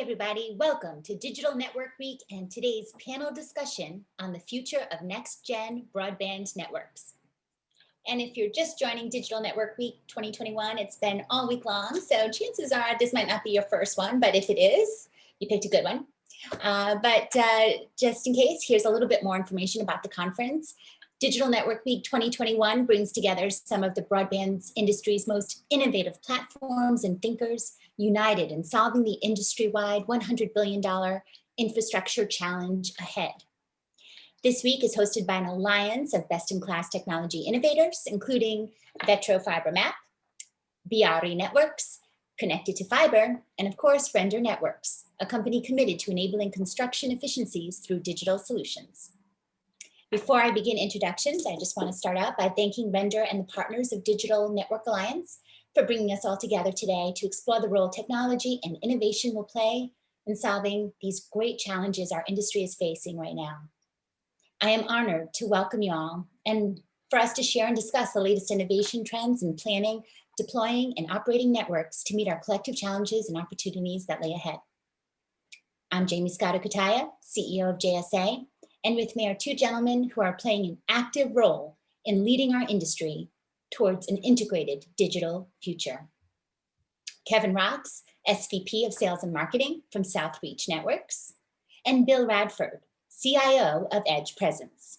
everybody, welcome to Digital Network Week and today's panel discussion on the future of next-gen broadband networks. And if you're just joining Digital Network Week 2021, it's been all week long, so chances are this might not be your first one, but if it is, you picked a good one. Just in case, here's a little bit more information about the conference. Digital Network Week 2021 brings together some of the broadband industry's most innovative platforms and thinkers united in solving the industry-wide $100 billion infrastructure challenge ahead. This week is hosted by an alliance of best-in-class technology innovators, including Vetro Fiber Map, Biari Networks, Connected to Fiber, and of course, Render Networks, a company committed to enabling construction efficiencies through digital solutions. Before I begin introductions, I just want to start out by thanking Render and the partners of Digital Network Alliance for bringing us all together today to explore the role technology and innovation will play in solving these great challenges our industry is facing right now. I am honored to welcome you all and for us to share and discuss the latest innovation trends in planning, deploying, and operating networks to meet our collective challenges and opportunities that lay ahead. I'm Jamie Scotto-Cutaia, CEO of JSA, and with me are two gentlemen who are playing an active role in leading our industry towards an integrated digital future. Kevin Rox, SVP of Sales and Marketing from Southreach Networks, and Bill Radford, CIO of EdgePrecense.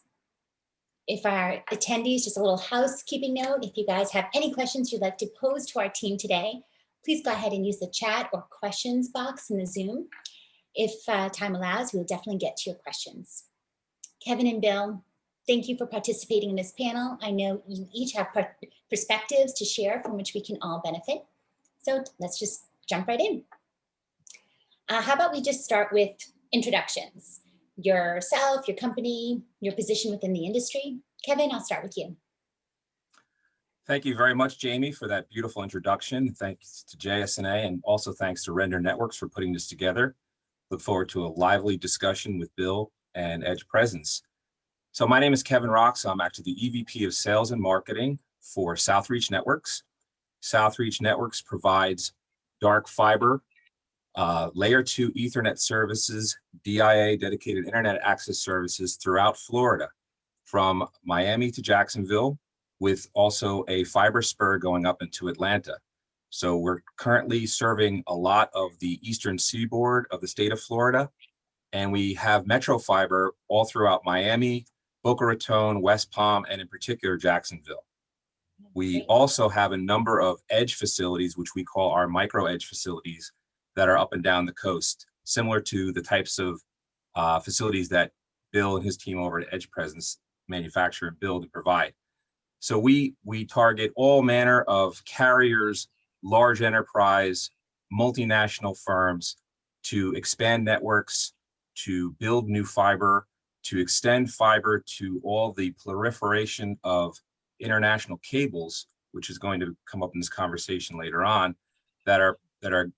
If our attendees, just a little housekeeping note, if you guys have any questions you'd like to pose to our team today, please go ahead and use the chat or questions box in the Zoom. If time allows, we'll definitely get to your questions. Kevin and Bill, thank you for participating in this panel. I know you each have perspectives to share from which we can all benefit. So let's just jump right in. How about we just start with introductions? Yourself, your company, your position within the industry. Kevin, I'll start with you. Thank you very much, Jamie, for that beautiful introduction. Thanks to JSNA and also thanks to Render Networks for putting this together. Look forward to a lively discussion with Bill and EdgePrecense. So my name is Kevin Rox. I'm actually the EVP of Sales and Marketing for Southreach Networks. Southreach Networks provides dark fiber, layer 2 Ethernet services, DIA, dedicated internet access services throughout Florida, from Miami to Jacksonville, with also a fiber spur going up into Atlanta. So we're currently serving a lot of the eastern seaboard of the state of Florida, and we have metro fiber all throughout Miami, Boca Raton, West Palm, and in particular, Jacksonville. We also have a number of edge facilities, which we call our micro edge facilities, that are up and down the coast, similar to the types of facilities that Bill and his team over at EdgePrecense manufacture and build and provide. So we target all manner of carriers, large enterprise, multinational firms to expand networks, to build new fiber, to extend fiber to all the proliferation of international cables, which is going to come up in this conversation later on, that are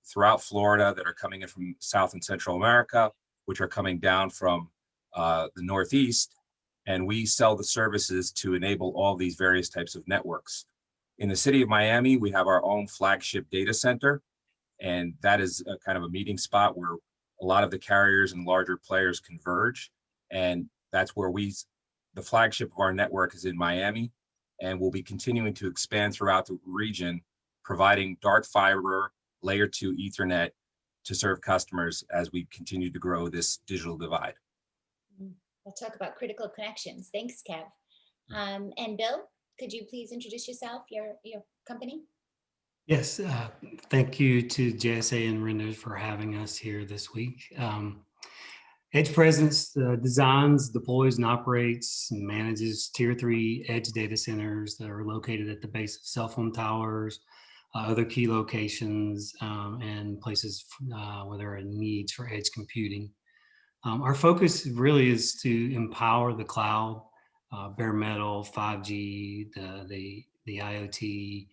throughout Florida, that are coming in from South and Central America, which are coming down from the Northeast. And we sell the services to enable all these various types of networks. In the city of Miami, we have our own flagship data center, and that is a kind of a meeting spot where a lot of the carriers and larger players converge. And that's where the flagship of our network is in Miami, and we'll be continuing to expand throughout the region, providing dark fiber, layer 2 Ethernet to serve customers as we continue to grow this digital divide. We'll talk about critical connections. Thanks, Kev. And Bill, could you please introduce yourself, your company? Yes, thank you to JSA and Render for having us here this week. EdgePrecense designs, deploys, and operates and manages Tier 3 edge data centers that are located at the base of cell phone towers, other key locations, and places where there are needs for edge computing. Our focus really is to empower the cloud, bare metal, 5G, the IoT,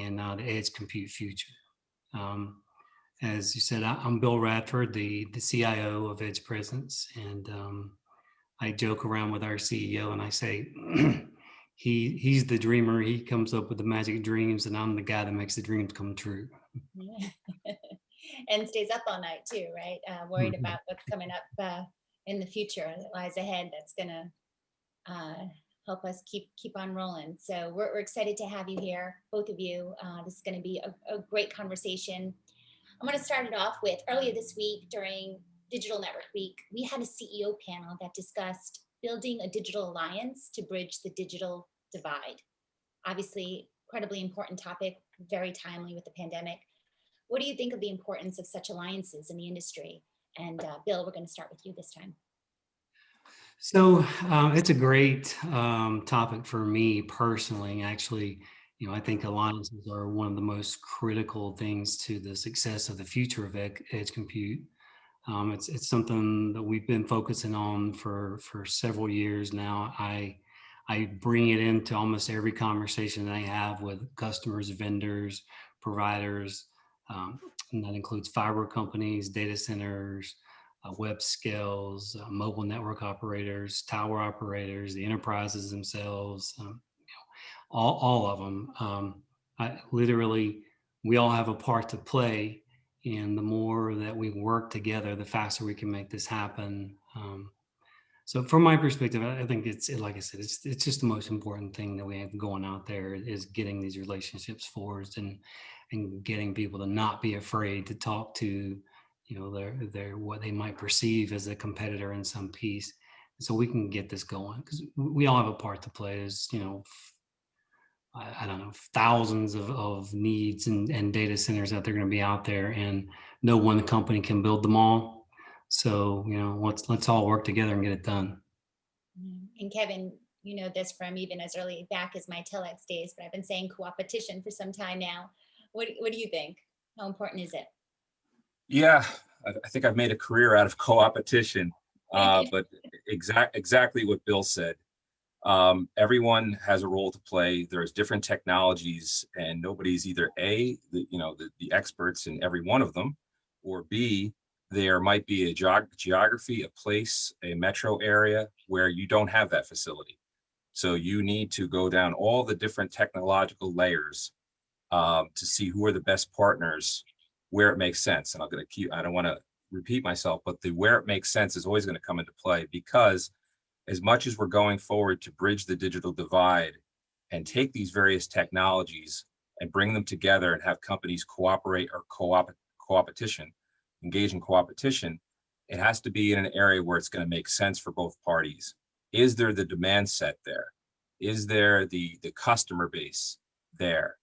and the edge compute future. As you said, I'm Bill Radford, the CIO of EdgePrecense, and I joke around with our CEO and I say, he's the dreamer. He comes up with the magic dreams, and I'm the guy that makes the dreams come true. and stays up all night too, right? Worried about what's coming up in the future that lies ahead. That's gonna help us keep on rolling. So we're excited to have you here, both of you. This is going to be a great conversation. I'm going to start it off with earlier this week during Digital Network Week, we had a CEO panel that discussed building a digital alliance to bridge the digital divide. Obviously, incredibly important topic, very timely with the pandemic. What do you think of the importance of such alliances in the industry? And Bill, we're going to start with you this time. So it's a great topic for me personally. Actually, I think alliances are one of the most critical things to the success of the future of edge compute. It's something that we've been focusing on for several years now. I bring it into almost every conversation that I have with customers, vendors, providers, and that includes fiber companies, data centers, web scales, mobile network operators, tower operators, the enterprises themselves, all of them. We all have a part to play, and the more that we work together, the faster we can make this happen. So from my perspective, I think like I said, it's just the most important thing that we have going out there is getting these relationships forged and getting people to not be afraid to talk to their what they might perceive as a competitor in some piece, so we can get this going, because we all have a part to play. There's I don't know, thousands of needs and data centers that they're going to be out there, and no one company can build them all. So let's all work together and get it done. And Kevin, you know this from even as early back as my telex days, but I've been saying co-opetition for some time now. What do you think? How important is it? Yeah, I think I've made a career out of co-opetition, but exactly what Bill said. Everyone has a role to play. There's different technologies, and nobody's either A, the experts in every one of them, or B, there might be a geography, a place, a metro area where you don't have that facility. So you need to go down all the different technological layers to see who are the best partners where it makes sense. And I don't want to repeat myself, but the where it makes sense is always going to come into play, because as much as we're going forward to bridge the digital divide and take these various technologies and bring them together and have companies cooperate or engage in co-opetition, it has to be in an area where it's going to make sense for both parties. Is there the demand set there? Is there the customer base there?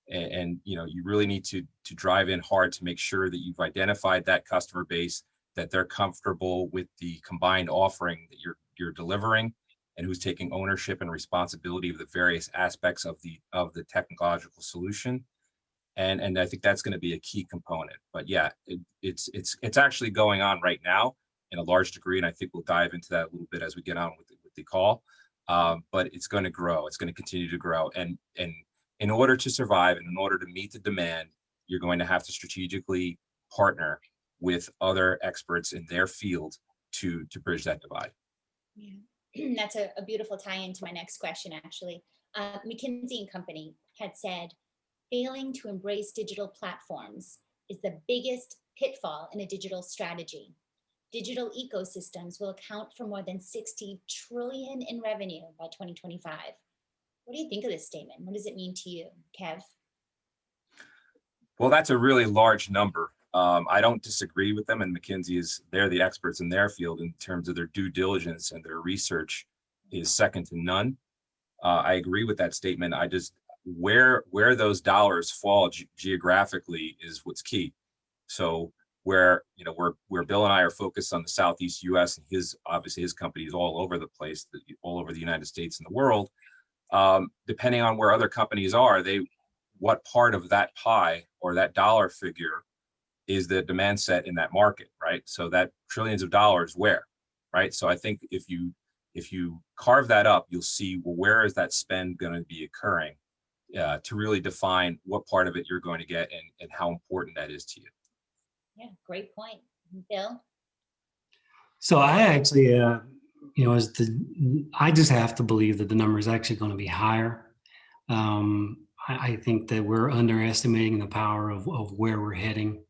And you really need to drive in hard to make sure that you've identified that customer base, that they're comfortable with the combined offering that you're delivering, and who's taking ownership and responsibility of the various aspects of the technological solution. And I think that's going to be a key component. But yeah, it's actually going on right now in a large degree, and I think we'll dive into that a little bit as we get on with the call. But it's going to grow. It's going to continue to grow, and in order to survive and in order to meet the demand, you're going to have to strategically partner with other experts in their field to bridge that divide. Yeah, that's a beautiful tie-in to my next question, actually. McKinsey & Company had said, failing to embrace digital platforms is the biggest pitfall in a digital strategy. Digital ecosystems will account for more than 60 trillion in revenue by 2025. What do you think of this statement? What does it mean to you, Kev? Well, that's a really large number. I don't disagree with them, and McKinsey they're the experts in their field in terms of their due diligence, and their research is second to none. I agree with that statement. I just, where those dollars fall geographically is what's key. So where Bill and I are focused on the Southeast US, and obviously his company is all over the place, all over the United States and the world. Depending on where other companies are, what part of that pie or that dollar figure is the demand set in that market, right? So that trillions of dollars where, right? So I think if you carve that up, you'll see, well, where is that spend going to be occurring, to really define what part of it you're going to get and how important that is to you. Yeah, great point. Bill? So I actually, I just have to believe that the number is actually going to be higher. I think that we're underestimating the power of where we're heading.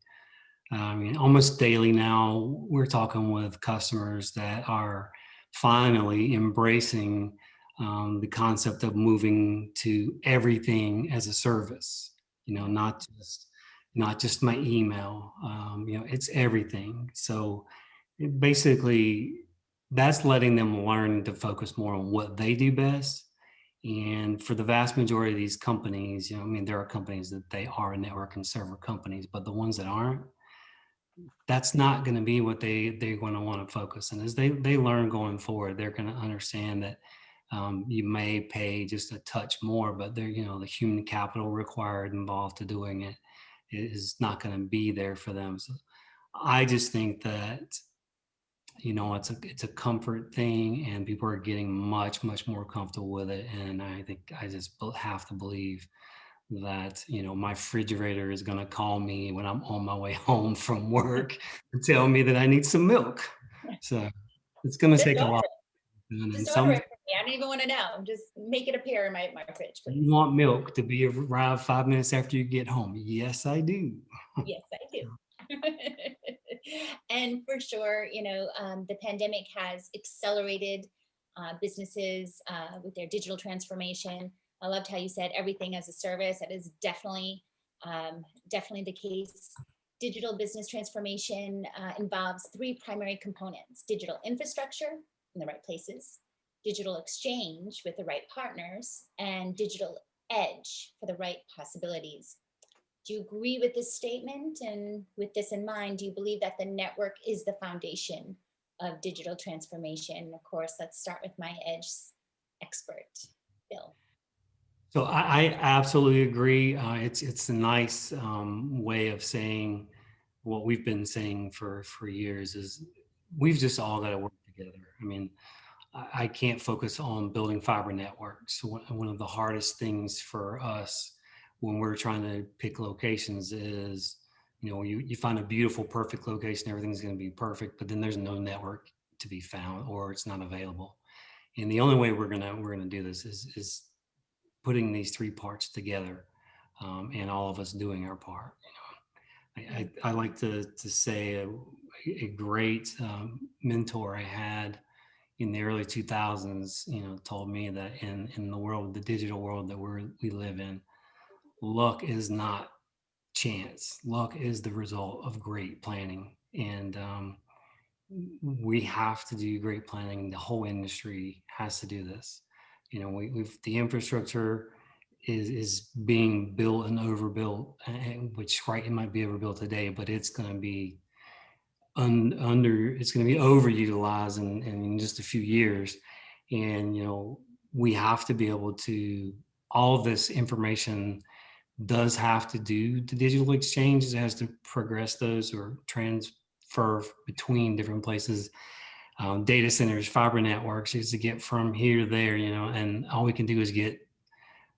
I mean, almost daily now, we're talking with customers that are finally embracing the concept of moving to everything as a service. You know, not just my email. You know, it's everything. So basically, that's letting them learn to focus more on what they do best. And for the vast majority of these companies, you know, I mean, there are companies that they are network and server companies, but the ones that aren't, that's not going to be what they're going to want to focus on. As they learn going forward, they're going to understand that you may pay just a touch more, but they're, you know, the human capital required involved to doing it is not going to be there for them. So I just think that, you know, it's a comfort thing, and people are getting much more comfortable with it. And I think I just have to believe that, you know, my refrigerator is going to call me when I'm on my way home from work to tell me that I need some milk. So it's going to take a lot. Just order it for me. I don't even want to know. Just make it appear in my fridge, please. You want milk to be arrived 5 minutes after you get home? Yes, I do. Yes, I do. And for sure, you know, the pandemic has accelerated businesses with their digital transformation. I loved how you said everything as a service. That is definitely the case. Digital business transformation involves three primary components: digital infrastructure in the right places, digital exchange with the right partners, and digital edge for the right possibilities. Do you agree with this statement? And with this in mind, do you believe that the network is the foundation of digital transformation? Of course, let's start with my edge expert, Bill. So I absolutely agree. It's a nice way of saying what we've been saying for years is we've just all got to work together. I mean, I can't focus on building fiber networks. One of the hardest things for us when we're trying to pick locations is, you know, you find a beautiful, perfect location, everything's going to be perfect, but then there's no network to be found or it's not available. And the only way we're gonna do this is putting these three parts together, and all of us doing our part. You know, I like to say a great mentor I had in the early 2000s, you know, told me that in the world, the digital world that we live in, luck is not chance. Luck is the result of great planning. And we have to do great planning. The whole industry has to do this. You know, we've the infrastructure is being built and overbuilt, which right, it might be overbuilt today, but it's going to be it's going to be overutilized in just a few years. And, you know, we have to be able to, all of this information does have to do the digital exchanges, it has to progress those or transfer between different places, data centers, fiber networks, is to get from here to there, you know, and all we can do is get,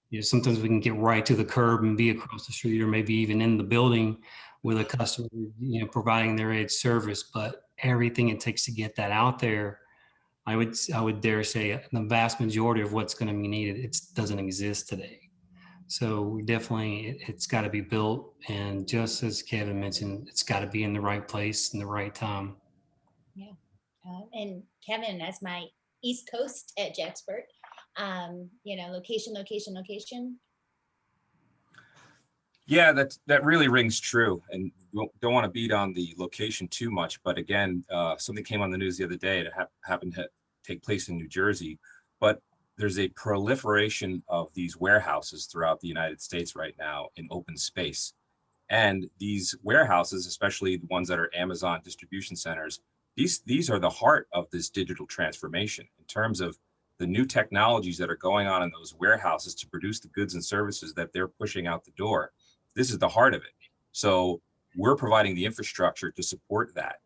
you know, sometimes we can get right to the curb and be across the street or maybe even in the building with a customer, you know, providing their edge service. But everything it takes to get that out there, I would dare say the vast majority of what's going to be needed, it doesn't exist today. So definitely it's got to be built. And just as Kevin mentioned, it's got to be in the right place in the right time. Yeah. And Kevin, as my East Coast edge expert, you know, location. Yeah, that really rings true, and don't want to beat on the location too much. But again, something came on the news the other day that happened to take place in New Jersey. But there's a proliferation of these warehouses throughout the United States right now in open space, and these warehouses, especially the ones that are Amazon distribution centers, these are the heart of this digital transformation in terms of the new technologies that are going on in those warehouses to produce the goods and services that they're pushing out the door. This is the heart of it. So we're providing the infrastructure to support that.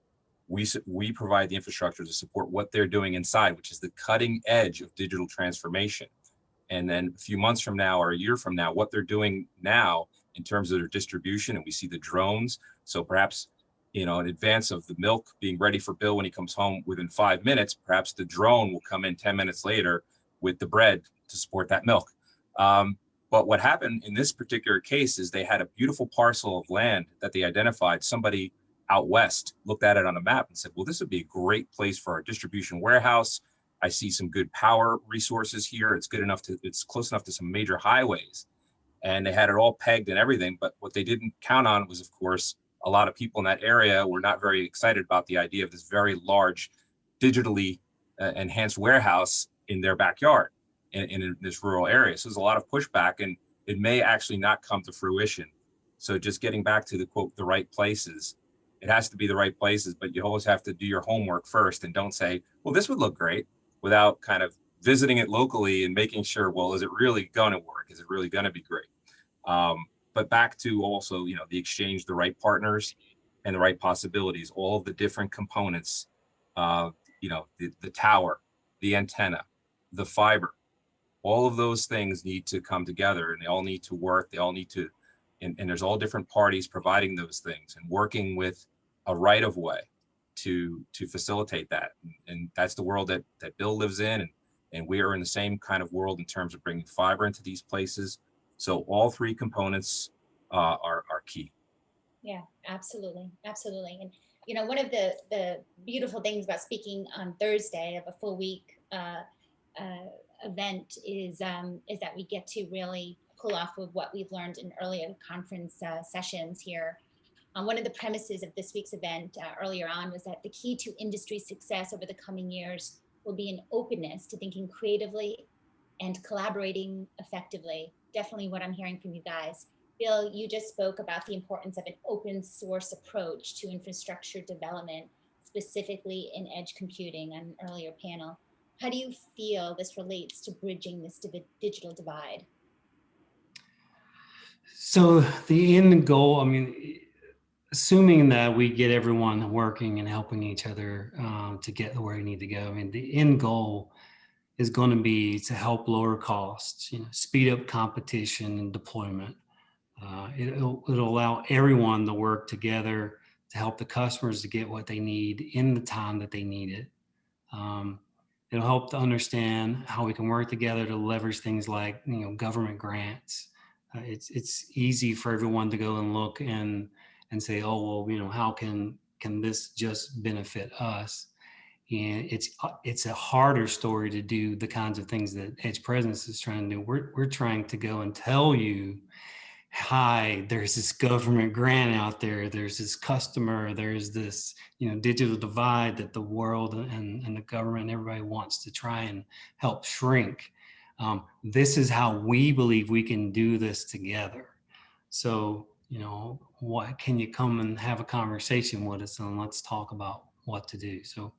We provide the infrastructure to support what they're doing inside, which is the cutting edge of digital transformation. And then a few months from now or a year from now, what they're doing now in terms of their distribution, and we see the drones. So perhaps, you know, in advance of the milk being ready for Bill when he comes home within 5 minutes, perhaps the drone will come in 10 minutes later with the bread to support that milk. But what happened in this particular case is they had a beautiful parcel of land that they identified. Somebody out west looked at it on a map and said, well, this would be a great place for our distribution warehouse. I see some good power resources here. It's close enough to some major highways. And they had it all pegged and everything. But what they didn't count on was, of course, a lot of people in that area were not very excited about the idea of this very large digitally enhanced warehouse in their backyard in this rural area. So there's a lot of pushback, and it may actually not come to fruition. So just getting back to the quote, the right places, it has to be the right places, but you always have to do your homework first and don't say, well, this would look great, without kind of visiting it locally and making sure, well, is it really going to work? Is it really going to be great? But back to also, the exchange, the right partners and the right possibilities, all of the different components, the tower, the antenna, the fiber, all of those things need to come together, and they all need to work. They all need to, and there's all different parties providing those things and working with a right of way to facilitate that. And that's the world that Bill lives in. And we are in the same kind of world in terms of bringing fiber into these places. So all three components are key. Yeah, absolutely. Absolutely. And, one of the beautiful things about speaking on Thursday of a full week event is that we get to really pull off of what we've learned in earlier conference sessions here. One of the premises of this week's event earlier on was that the key to industry success over the coming years will be an openness to thinking creatively and collaborating effectively. Definitely what I'm hearing from you guys. Bill, you just spoke about the importance of an open source approach to infrastructure development, specifically in edge computing on an earlier panel. How do you feel this relates to bridging this digital divide? So the end goal, assuming that we get everyone working and helping each other to get where we need to go, the end goal is going to be to help lower costs, speed up competition and deployment. It'll allow everyone to work together to help the customers to get what they need in the time that they need it. It'll help to understand how we can work together to leverage things like government grants. It's easy for everyone to go and look and say, oh well, how can this just benefit us? And it's a harder story to do the kinds of things that EdgePrecense is trying to do. We're trying to go and tell you, hi, there's this government grant out there, there's this customer, there's this digital divide that the world and the government and everybody wants to try and help shrink. This is how we believe we can do this together. So what can you come and have a conversation with us, and let's talk about what to do. So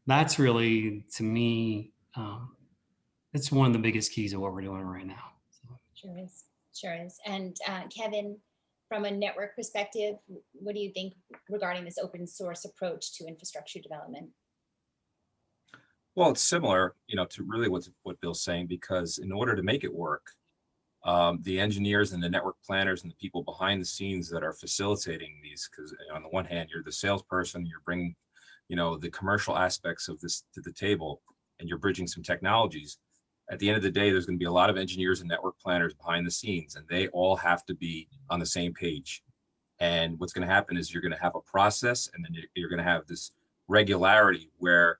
that's really, to me, it's one of the biggest keys of what we're doing right now. So. Sure is. And Kevin, from a network perspective, what do you think regarding this open source approach to infrastructure development? Well, it's similar, to really what Bill's saying, because in order to make it work, the engineers and the network planners and the people behind the scenes that are facilitating these, because on the one hand, you're the salesperson, you're bringing, the commercial aspects of this to the table, and you're bridging some technologies. At the end of the day, there's going to be a lot of engineers and network planners behind the scenes, and they all have to be on the same page. And what's going to happen is you're going to have a process, and then you're going to have this regularity where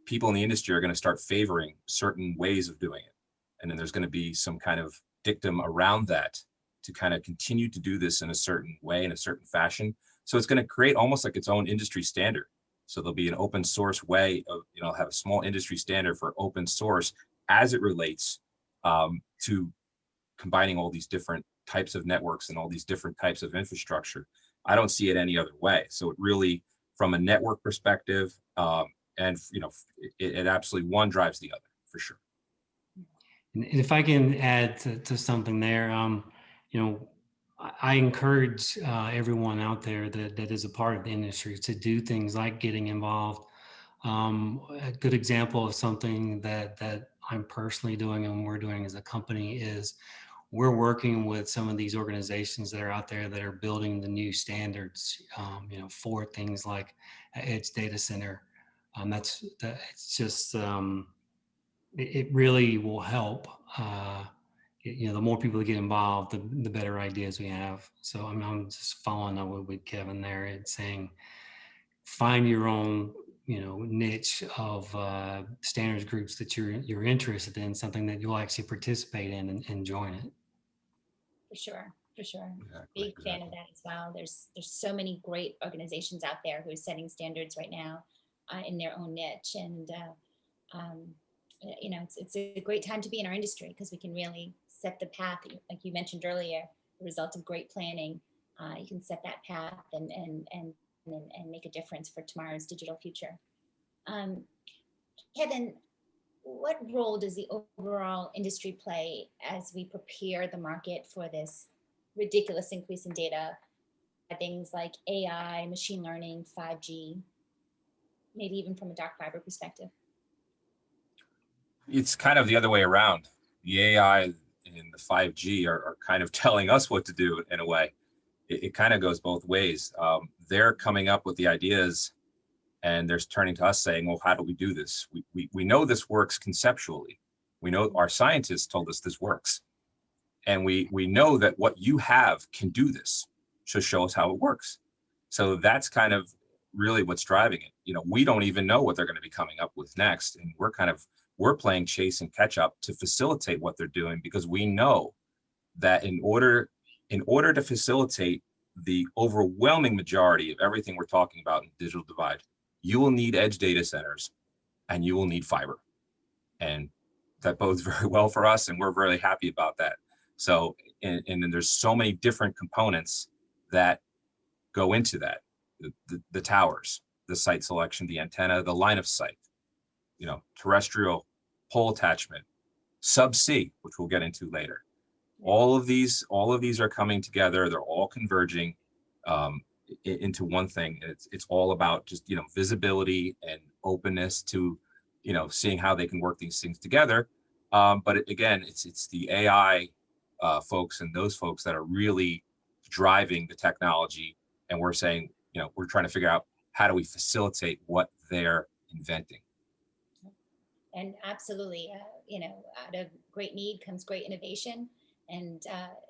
people in the industry are going to start favoring certain ways of doing it. And then there's going to be some kind of dictum around that to kind of continue to do this in a certain way, in a certain fashion. So it's going to create almost like its own industry standard. So there'll be an open source way of, have a small industry standard for open source as it relates to combining all these different types of networks and all these different types of infrastructure. I don't see it any other way. So it really, from a network perspective, and it absolutely one drives the other for sure. And if I can add to something there, I encourage everyone out there that is a part of the industry to do things like getting involved. A good example of something that I'm personally doing and we're doing as a company is we're working with some of these organizations that are out there that are building the new standards, for things like edge data center. It's just, it really will help the more people that get involved, the better ideas we have. So I'm just following up with Kevin there and saying, find your own, niche of standards groups that you're interested in, something that you'll actually participate in and join it. For sure, for sure. Exactly, Big fan of that as well. There's so many great organizations out there who are setting standards right now in their own niche, and it's a great time to be in our industry because we can really set the path, like you mentioned earlier, the result of great planning. You can set that path and make a difference for tomorrow's digital future. Kevin, what role does the overall industry play as we prepare the market for this ridiculous increase in data, things like AI, machine learning, 5G, maybe even from a dark fiber perspective? It's kind of the other way around. The AI and the 5G are kind of telling us what to do in a way. It kind of goes both ways. They're coming up with the ideas and they're turning to us saying, well, how do we do this? We know this works conceptually. We know our scientists told us this works. And we know that what you have can do this. So show us how it works. So that's kind of really what's driving it. We don't even know what they're going to be coming up with next. And we're playing chase and catch up to facilitate what they're doing, because we know that in order to facilitate the overwhelming majority of everything we're talking about in digital divide, you will need edge data centers and you will need fiber. And that bodes very well for us, and we're really happy about that. So, and then there's so many different components that go into that. The towers, the site selection, the antenna, the line of sight, terrestrial pole attachment, subsea, which we'll get into later. All of these are coming together. They're all converging into one thing. It's all about just, visibility and openness to, seeing how they can work these things together. But again, it's the AI folks and those folks that are really driving the technology. And we're saying, we're trying to figure out how do we facilitate what they're inventing. And absolutely, out of great need comes great innovation and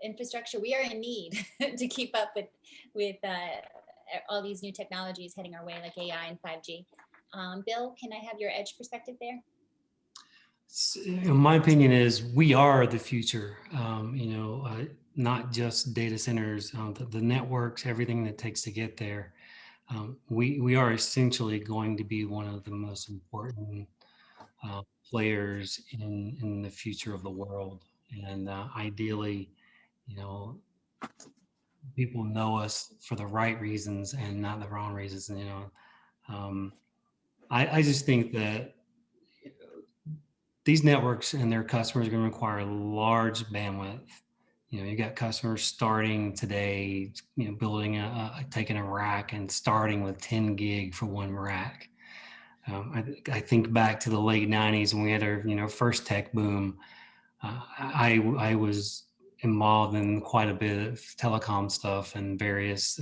infrastructure. We are in need to keep up with all these new technologies heading our way, like AI and 5G. Bill, can I have your edge perspective there? My opinion is we are the future. Not just data centers, the networks, everything that it takes to get there. We are essentially going to be one of the most important players in the future of the world. And ideally, people know us for the right reasons and not the wrong reasons. I just think that these networks and their customers are going to require large bandwidth. You got customers starting today, building taking a rack and starting with 10 gig for one rack. I think back to the late 90s when we had our first tech boom. I was involved in quite a bit of telecom stuff and various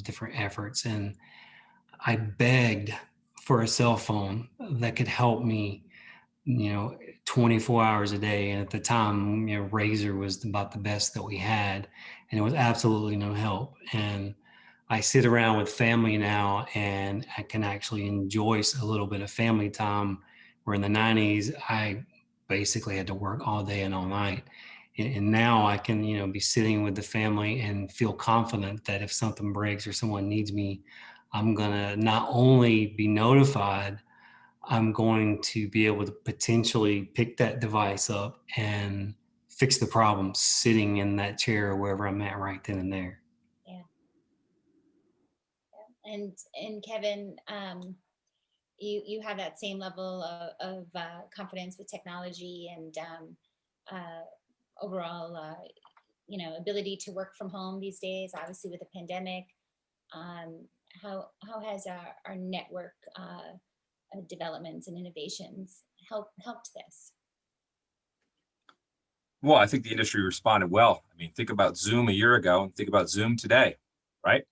different efforts, and I begged for a cell phone that could help me 24 hours a day. And at the time, Razor was about the best that we had, and it was absolutely no help. And I sit around with family now and I can actually enjoy a little bit of family time, where in the 90s, I basically had to work all day and all night. And now I can, be sitting with the family and feel confident that if something breaks or someone needs me, I'm going to not only be notified, I'm going to be able to potentially pick that device up and fix the problem sitting in that chair or wherever I'm at right then and there. Yeah. And Kevin, you have that same level of confidence with technology and overall, ability to work from home these days, obviously with the pandemic. How has our network developments and innovations helped this? Well, I think the industry responded well. I mean, think about Zoom a year ago and think about Zoom today, right?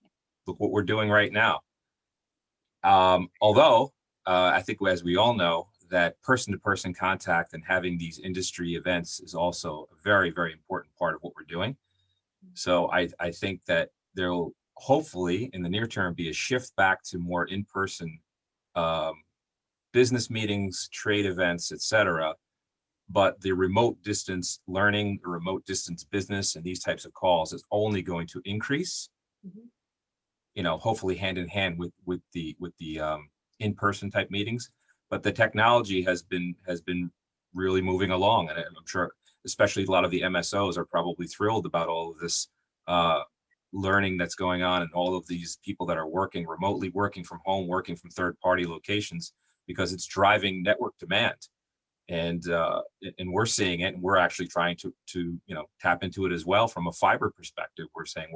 Look what we're doing right now. Although I think, as we all know, that person-to-person contact and having these industry events is also a very, very important part of what we're doing. So I think that there will hopefully in the near term be a shift back to more in-person business meetings, trade events, et cetera. But the remote distance learning, the remote distance business, and these types of calls is only going to increase. You know, hopefully hand in hand with the in-person type meetings. But the technology has been really moving along, and I'm sure, especially a lot of the MSOs are probably thrilled about all of this learning that's going on, and all of these people that are working remotely, working from home, working from third-party locations, because it's driving network demand. And we're seeing it, and we're actually trying to you know, tap into it as well from a fiber perspective. We're saying,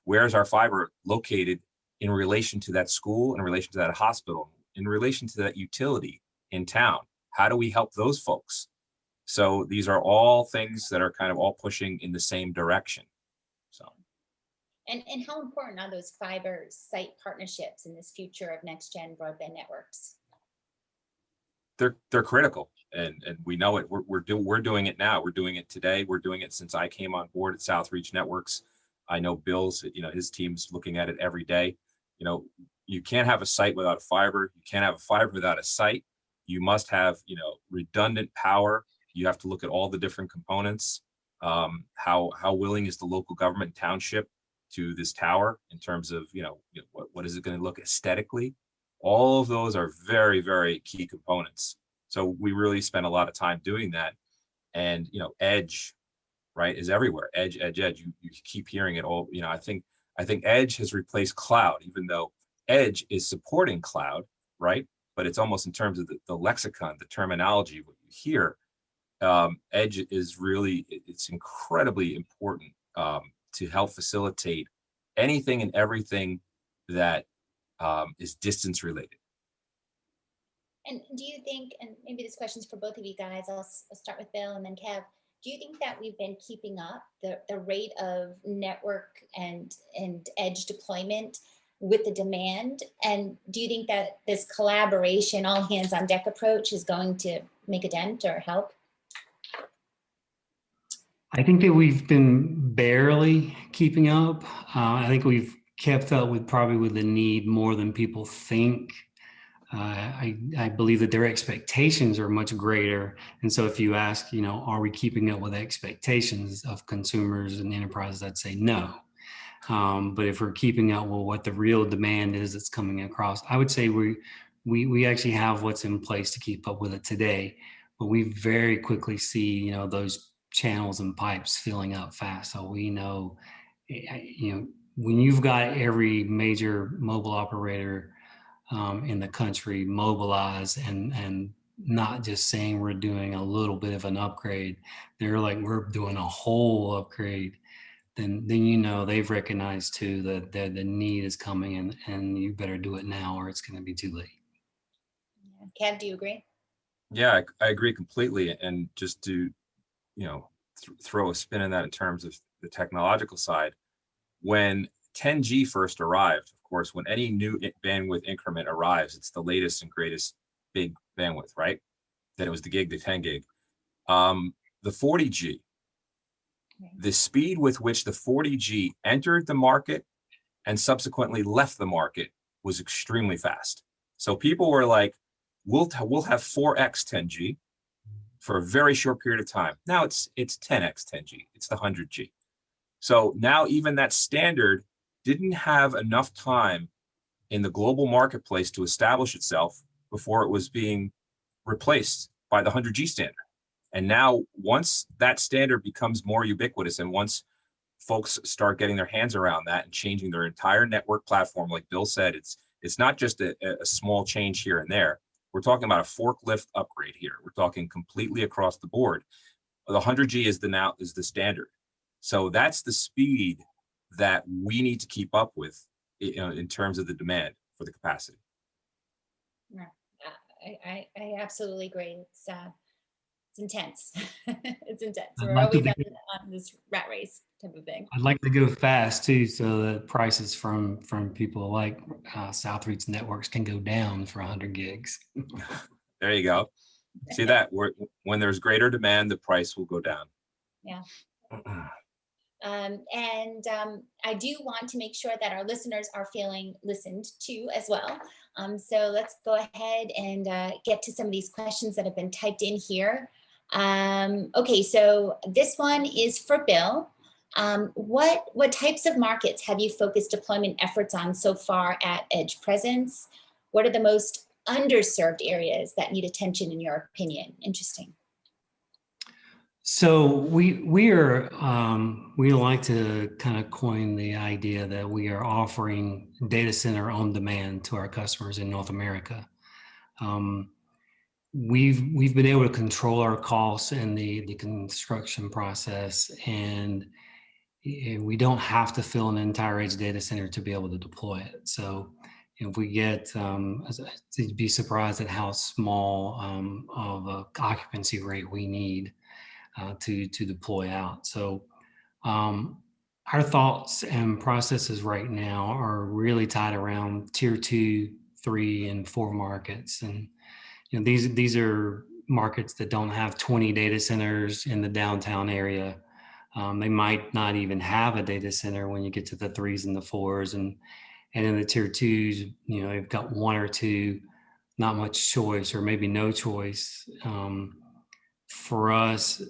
where's our fiber located in relation to that school, in relation to that hospital, in relation to that utility in town? How do we help those folks? So these are all things that are kind of all pushing in the same direction. So. And how important are those fiber site partnerships in this future of next gen broadband networks? They're critical, and we know it. We're doing it now. We're doing it today. We're doing it since I came on board at Southreach Networks. I know Bill's, you know, his team's looking at it every day. You know, you can't have a site without fiber. You can't have a fiber without a site. You must have, you know, redundant power. You have to look at all the different components. How willing is the local government township to this tower in terms of, you know, what is it going to look aesthetically? All of those are very, very key components. So we really spend a lot of time doing that. And, you know, edge, right, is everywhere. Edge. You keep hearing it all. You know, I think edge has replaced cloud, even though edge is supporting cloud, right? But it's almost in terms of the lexicon, the terminology, what you hear. Edge is really, it's incredibly important to help facilitate anything and everything that is distance related. And do you think, and maybe this question's for both of you guys, I'll start with Bill and then Kev, do you think that we've been keeping up the rate of network and edge deployment with the demand? And do you think that this collaboration, all hands on deck approach is going to make a dent or help? I think that we've been barely keeping up. I think we've kept up with the need more than people think. I believe that their expectations are much greater. And so if you ask, you know, are we keeping up with expectations of consumers and enterprises, I'd say no. But if we're keeping up with what the real demand is that's coming across, I would say we actually have what's in place to keep up with it today. But we very quickly see, you know, those channels and pipes filling up fast. So we know, you know, when you've got every major mobile operator in the country mobilize and not just saying we're doing a little bit of an upgrade, they're like, we're doing a whole upgrade, then you know they've recognized too that the need is coming, and you better do it now or it's going to be too late. Kev, do you agree? Yeah, I agree completely. And just to, you know, throw a spin in that in terms of the technological side, when 10G first arrived, of course, when any new bandwidth increment arrives, it's the latest and greatest big bandwidth, right? Then it was the gig, the 10 gig. The 40G, the speed with which the 40G entered the market and subsequently left the market was extremely fast. So people were like, we'll have 4x 10G for a very short period of time. Now it's 10x 10G, it's the 100G. So now even that standard didn't have enough time in the global marketplace to establish itself before it was being replaced by the 100G standard. And now once that standard becomes more ubiquitous, and once folks start getting their hands around that and changing their entire network platform, like Bill said, it's not just a small change here and there. We're talking about a forklift upgrade here. We're talking completely across the board. The 100G is the standard. So that's the speed that we need to keep up with, you know, in terms of the demand for the capacity. Yeah, I absolutely agree. It's intense. It's intense. We're always on this rat race type of thing. I'd like to go fast too, so that prices from people like Southreach Networks can go down for 100 gigs. There you go. See that when there's greater demand, the price will go down. Yeah. I do want to make sure that our listeners are feeling listened to as well. So let's go ahead and get to some of these questions that have been typed in here. Okay, so this one is for Bill. What types of markets have you focused deployment efforts on so far at EdgePrecense? What are the most underserved areas that need attention in your opinion? Interesting. So we like to kind of coin the idea that we are offering data center on demand to our customers in North America. We've been able to control our costs in the construction process, and we don't have to fill an entire edge data center to be able to deploy it. So if we get, you'd be surprised at how small of a occupancy rate we need to deploy out. So our thoughts and processes right now are really tied around tier 2, 3, and 4 markets. And these are markets that don't have 20 data centers in the downtown area. They might not even have a data center when you get to the 3s and the 4s, and in the tier 2s, you've got 1 or 2, not much choice, or maybe no choice. For us,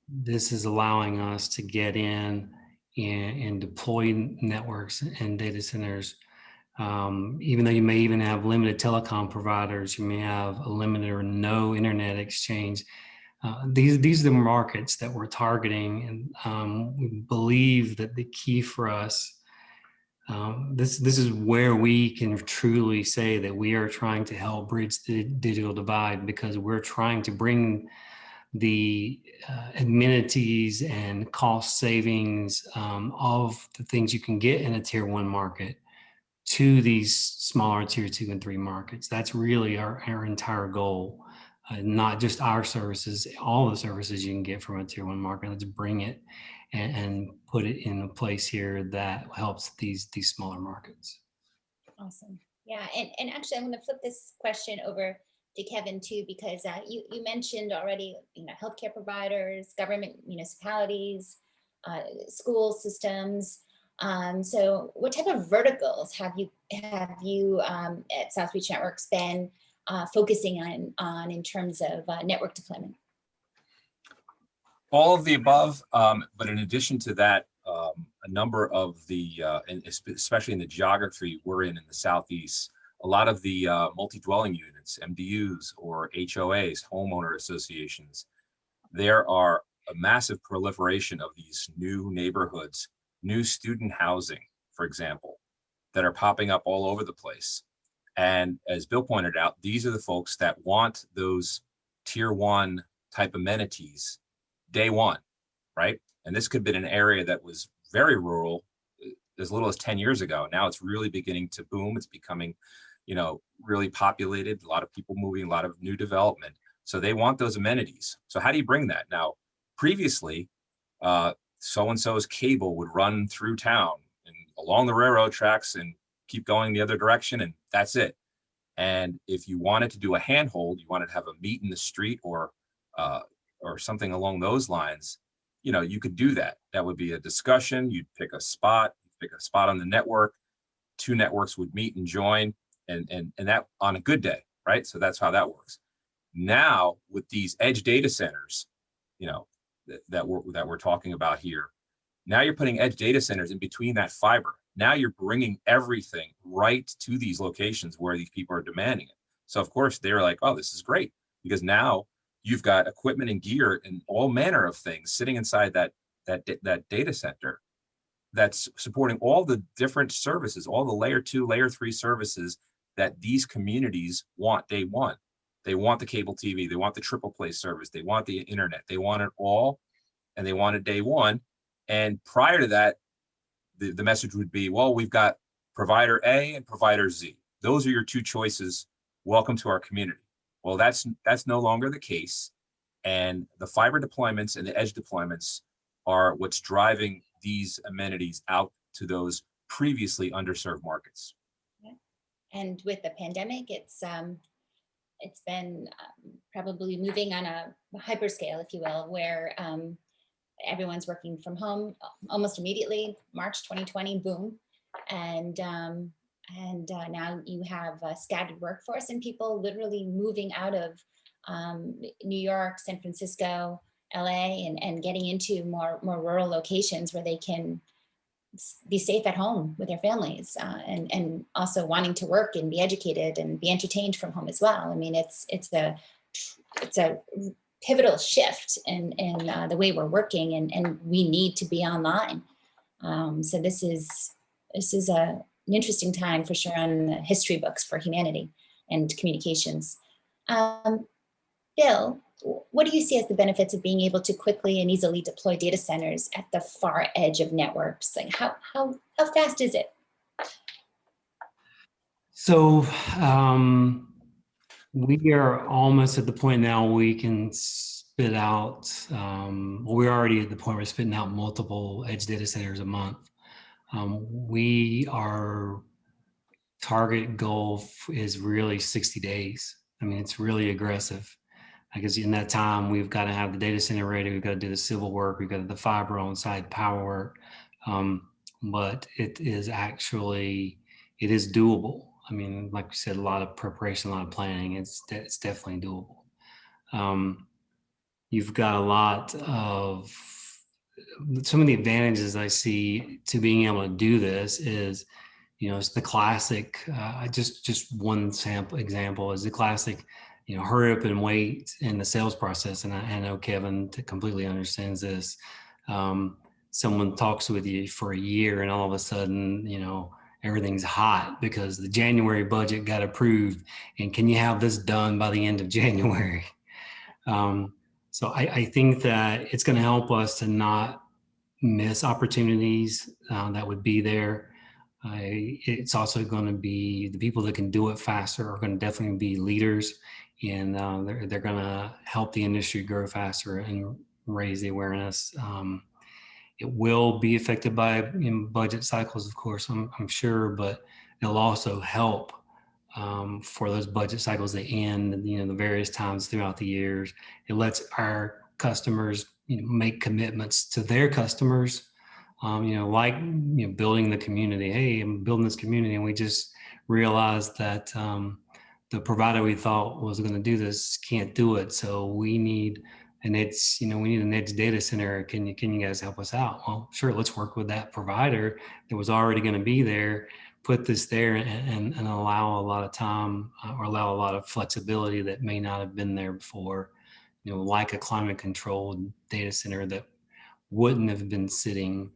this is allowing us to get in and deploy networks and data centers. Even though you may even have limited telecom providers, you may have a limited or no internet exchange. These are the markets that we're targeting, and we believe that the key for us, this is where we can truly say that we are trying to help bridge the digital divide, because we're trying to bring the amenities and cost savings of the things you can get in a tier 1 market to these smaller tier 2 and 3 markets. That's really our entire goal. Not just our services, all the services you can get from a tier 1 market. Let's bring it and put it in a place here that helps these smaller markets. Awesome. Yeah, and actually, I'm going to flip this question over to Kevin too, because you mentioned already, healthcare providers, government, municipalities, school systems. So, what type of verticals have you at South Reach Networks been focusing on in terms of network deployment? All of the above, but in addition to that, a number of the, and especially in the geography we're in the Southeast, a lot of the multi-dwelling units, MDUs or HOAs, homeowner associations, there are a massive proliferation of these new neighborhoods, new student housing, for example, that are popping up all over the place. And as Bill pointed out, these are the folks that want those tier 1 type amenities day one, right? And this could have been an area that was very rural as little as 10 years ago. Now it's really beginning to boom. It's becoming, really populated, a lot of people moving, a lot of new development. So they want those amenities. So how do you bring that? Now, previously, so-and-so's cable would run through town and along the railroad tracks and keep going the other direction, and that's it. And if you wanted to do a handhold, you wanted to have a meet in the street or something along those lines, you could do that. That would be a discussion. You'd pick a spot on the network. 2 networks would meet and join, and that on a good day, right? So that's how that works. Now with these edge data centers, that we're talking about here, now you're putting edge data centers in between that fiber. Now you're bringing everything right to these locations where these people are demanding it. So of course they're like, oh, this is great, because now you've got equipment and gear and all manner of things sitting inside that data center that's supporting all the different services, all the layer 2, layer 3 services that these communities want day one. They want the cable TV, they want the triple play service, they want the internet, they want it all, and they want it day one. And prior to that, the message would be, well, we've got provider A and provider Z. Those are your 2 choices. Welcome to our community. Well, that's no longer the case. And the fiber deployments and the edge deployments are what's driving these amenities out to those previously underserved markets. Yeah. And with the pandemic, it's been probably moving on a hyperscale, if you will, where everyone's working from home almost immediately. March 2020, boom. And now you have a scattered workforce and people literally moving out of New York, San Francisco, LA, and getting into more rural locations where they can be safe at home with their families, and also wanting to work and be educated and be entertained from home as well. I mean, it's a pivotal shift in the way we're working, and we need to be online. So this is an interesting time for sure on the history books for humanity and communications. Bill, what do you see as the benefits of being able to quickly and easily deploy data centers at the far edge of networks? Like how fast is it? So we are almost at the point now we can spit out, we're already at the point where we're spitting out multiple edge data centers a month. Our target goal is really 60 days. I mean, it's really aggressive. Because in that time, we've got to have the data center ready, we've got to do the civil work, we've got to do the fiber on site power work. But it is doable. I mean, like you said, a lot of preparation, a lot of planning. It's definitely doable. You've got a lot of, some of the advantages I see to being able to do this is, it's the classic, just one example is the classic, hurry up and wait in the sales process. And I know Kevin completely understands this. Someone talks with you for a year and all of a sudden, everything's hot because the January budget got approved. And can you have this done by the end of January? So I think that it's going to help us to not miss opportunities that would be there. It's also going to be the people that can do it faster are going to definitely be leaders, and they're going to help the industry grow faster and raise the awareness. It will be affected by budget cycles, of course, I'm sure, but it'll also help for those budget cycles to end, the various times throughout the years. It lets our customers make commitments to their customers. Building the community. Hey, I'm building this community, and we just realized that the provider we thought was going to do this can't do it. So we need an edge. We need an edge data center. Can you guys help us out? Well, sure. Let's work with that provider that was already going to be there. Put this there and allow a lot of time or allow a lot of flexibility that may not have been there before. Like a climate controlled data center that wouldn't have been sitting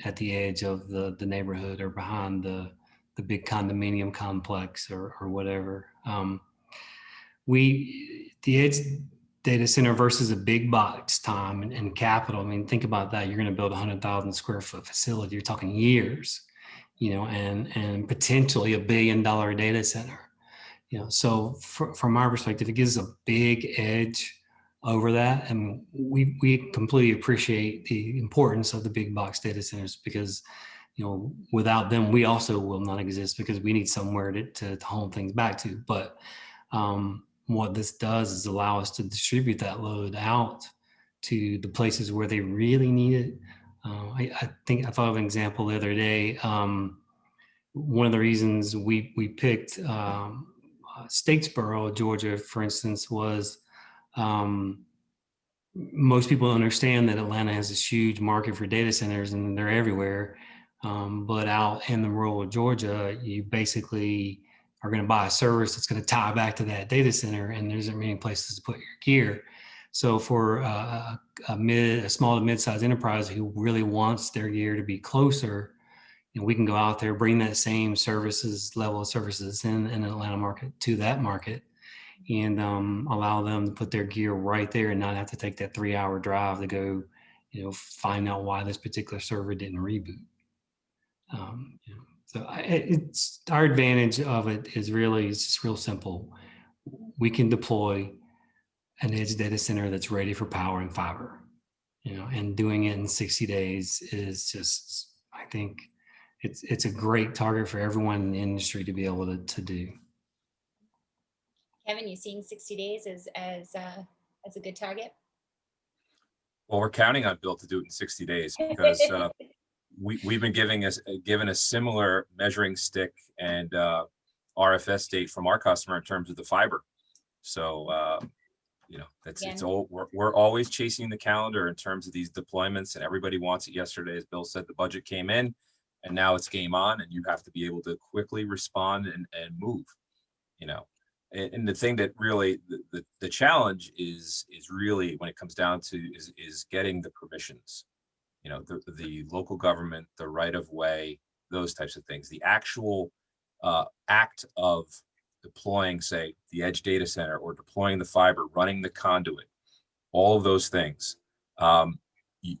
at the edge of the neighborhood or behind the big condominium complex or whatever. The edge data center versus a big box time and capital. I mean, think about that. You're going to build a 100,000 square foot facility. You're talking years, and potentially $1 billion data center. So from our perspective, it gives us a big edge over that, and we completely appreciate the importance of the big box data centers because without them we also will not exist because we need somewhere to home things back to. But what this does is allow us to distribute that load out to the places where they really need it. I thought of an example the other day. One of the reasons we picked Statesboro, Georgia, for instance, was most people understand that Atlanta has this huge market for data centers and they're everywhere. But out in the rural Georgia, you basically are going to buy a service that's going to tie back to that data center, and there isn't many places to put your gear. So for a small to mid-sized enterprise who really wants their gear to be closer, we can go out there, bring that same level of services in an Atlanta market to that market, and allow them to put their gear right there and not have to take that 3-hour drive to go, find out why this particular server didn't reboot. So it's our advantage of it is really, it's just real simple. We can deploy an edge data center that's ready for power and fiber, and doing it in 60 days is just, I think it's a great target for everyone in the industry to be able to do. Kevin, you seeing 60 days as a good target? Well, we're counting on Bill to do it in 60 days because we've been given a similar measuring stick and RFS date from our customer in terms of the fiber. So it's all we're always chasing the calendar in terms of these deployments, and everybody wants it yesterday. As Bill said, the budget came in, and now it's game on, and you have to be able to quickly respond and move. And the thing that really the challenge is really when it comes down to is getting the permissions. The local government, the right of way, those types of things. The actual act of deploying, say, the edge data center or deploying the fiber, running the conduit, all of those things.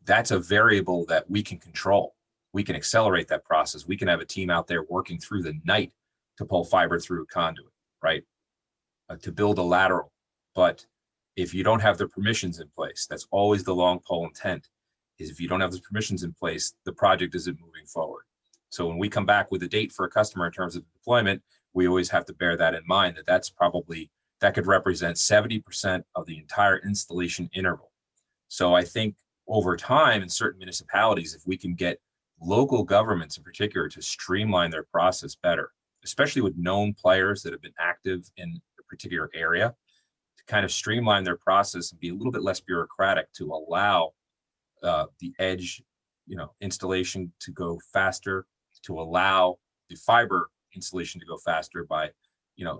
That's a variable that we can control. We can accelerate that process. We can have a team out there working through the night to pull fiber through a conduit, right? To build a lateral. But if you don't have the permissions in place, that's always the long pole intent, is if you don't have the permissions in place, the project isn't moving forward. So when we come back with a date for a customer in terms of deployment, we always have to bear that in mind, that could represent 70% of the entire installation interval. So I think over time in certain municipalities, if we can get local governments in particular to streamline their process better, especially with known players that have been active in a particular area, to kind of streamline their process and be a little bit less bureaucratic to allow the edge, installation to go faster, to allow the fiber installation to go faster by,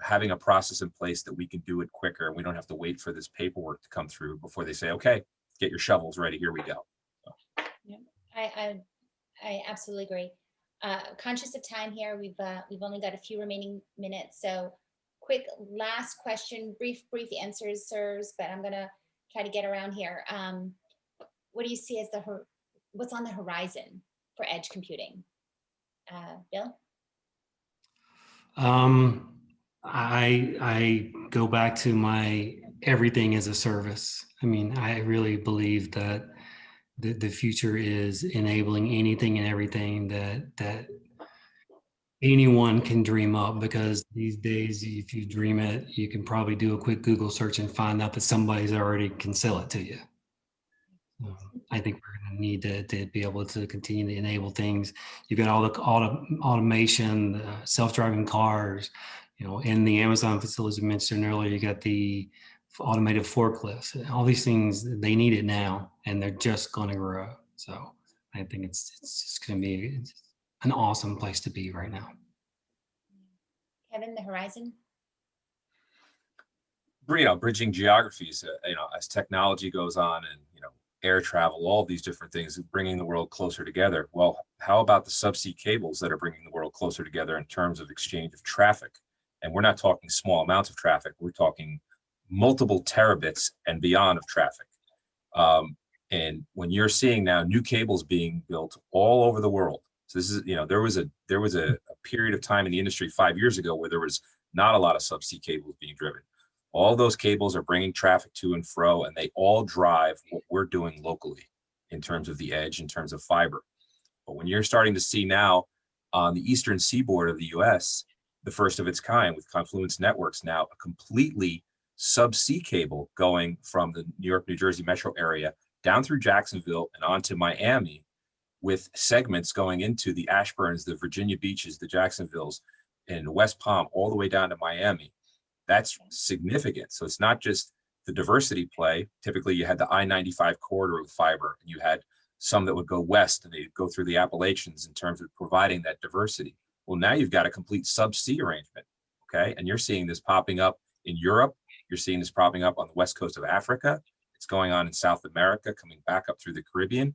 having a process in place that we can do it quicker and we don't have to wait for this paperwork to come through before they say, okay, get your shovels ready, here we go. So. Yeah, I absolutely agree. Conscious of time here, we've only got a few remaining minutes, so quick last question, brief answers, sirs, but I'm gonna try to get around here. What do you see as what's on the horizon for edge computing? Bill? I go back to my everything as a service. I mean, I really believe that the future is enabling anything and everything that anyone can dream up, because these days, if you dream it, you can probably do a quick Google search and find out that somebody's already can sell it to you. I think we're going to need to be able to continue to enable things. You've got all the automation, self-driving cars, in the Amazon facilities we mentioned earlier, you got the automated forklifts. All these things, they need it now, and they're just going to grow. So I think it's just going to be an awesome place to be right now. Kevin, the horizon? Bridging geographies, as technology goes on and, air travel, all these different things, bringing the world closer together. Well, how about the subsea cables that are bringing the world closer together in terms of exchange of traffic? And we're not talking small amounts of traffic. We're talking multiple terabits and beyond of traffic. And when you're seeing now new cables being built all over the world, so this is, there was a period of time in the industry 5 years ago where there was not a lot of subsea cables being driven. All those cables are bringing traffic to and fro, and they all drive what we're doing locally in terms of the edge, in terms of fiber. But when you're starting to see now on the eastern seaboard of the US, the first of its kind with Confluence Networks, now a completely subsea cable going from the New York, New Jersey metro area down through Jacksonville and onto Miami, with segments going into the Ashburns, the Virginia Beaches, the Jacksonvilles, and West Palm, all the way down to Miami. That's significant. So it's not just the diversity play. Typically you had the I-95 corridor with fiber, and you had some that would go west and they'd go through the Appalachians in terms of providing that diversity. Well, now you've got a complete subsea arrangement, okay? And you're seeing this popping up in Europe. You're seeing this popping up on the west coast of Africa. It's going on in South America, coming back up through the Caribbean.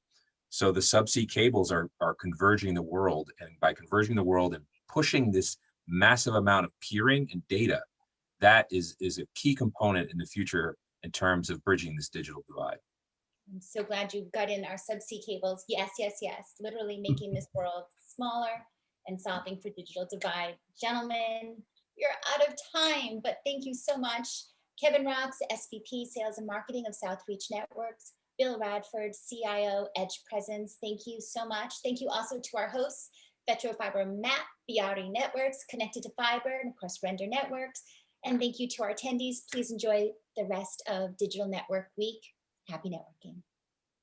So the subsea cables are converging the world, and by converging the world and pushing this massive amount of peering and data, that is a key component in the future in terms of bridging this digital divide. I'm so glad you got in our subsea cables. Yes, yes, yes. Literally making this world smaller and solving for digital divide. Gentlemen, you're out of time, but thank you so much. Kevin Rocks, SVP Sales and Marketing of Southreach Networks. Bill Radford, CIO EdgePrecense. Thank you so much. Thank you also to our hosts, Vetro Fiber Map, BRE Networks, Connected to Fiber, and of course Render Networks. And thank you to our attendees. Please enjoy the rest of Digital Network Week. Happy networking.